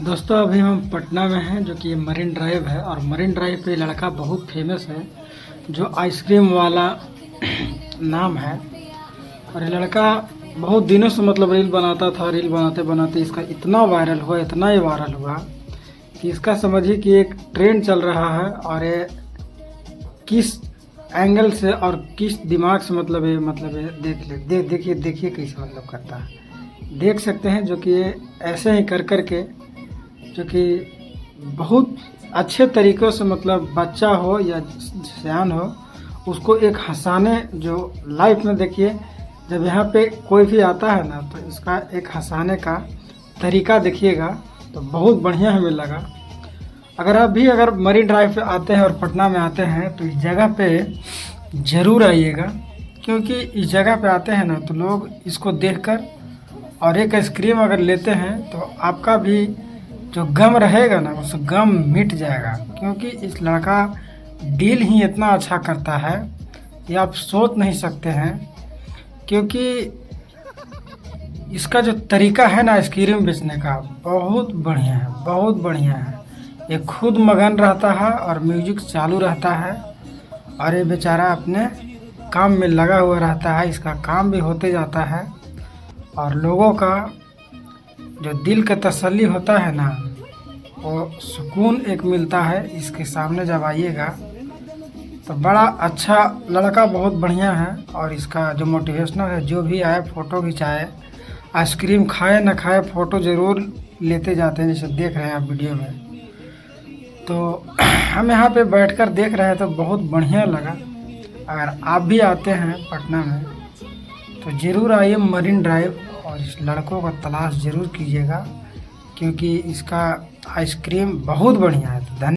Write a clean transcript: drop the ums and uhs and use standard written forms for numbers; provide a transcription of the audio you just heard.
दोस्तों अभी हम पटना में हैं, जो कि मरीन ड्राइव है। और मरीन ड्राइव पे लड़का बहुत फेमस है जो आइसक्रीम वाला नाम है। और ये लड़का बहुत दिनों से रील बनाता था। रील बनाते बनाते इसका इतना वायरल हुआ, इतना ही वायरल हुआ कि इसका समझिए कि एक ट्रेंड चल रहा है। और ये किस एंगल से और किस दिमाग से देखिए कैसे करता है। देख सकते हैं जो कि ये ऐसे ही कर के जो कि बहुत अच्छे तरीक़ों से बच्चा हो या सयान हो उसको एक हंसाने, जो लाइफ में देखिए जब यहाँ पे कोई भी आता है ना तो इसका एक हंसाने का तरीका देखिएगा तो बहुत बढ़िया हमें लगा। अगर मरीन ड्राइव पे आते हैं और पटना में आते हैं तो इस जगह पे ज़रूर आइएगा, क्योंकि इस जगह पे आते हैं ना तो लोग इसको देखकर और एक आइसक्रीम अगर लेते हैं तो आपका भी जो गम रहेगा ना उस गम मिट जाएगा। क्योंकि इस लड़का डील ही इतना अच्छा करता है कि आप सोच नहीं सकते हैं। क्योंकि इसका जो तरीका है ना आइसक्रीम बेचने का बहुत बढ़िया है, बहुत बढ़िया है। ये खुद मगन रहता है और म्यूजिक चालू रहता है और ये बेचारा अपने काम में लगा हुआ रहता है। इसका काम भी होते जाता है और लोगों का जो दिल का तसल्ली होता है ना वो सुकून एक मिलता है। इसके सामने जब आइएगा तो बड़ा अच्छा लड़का, बहुत बढ़िया है। और इसका जो मोटिवेशनल है, जो भी आए फ़ोटो खिंचाए, आइसक्रीम खाए ना खाए फ़ोटो ज़रूर लेते जाते हैं, जैसे देख रहे हैं आप वीडियो में। तो हम यहाँ पे बैठकर देख रहे हैं तो बहुत बढ़िया लगा। अगर आप भी आते हैं पटना में तो ज़रूर आइए मरीन ड्राइव और इस लड़कों का तलाश ज़रूर कीजिएगा, क्योंकि इसका आइसक्रीम बहुत बढ़िया है।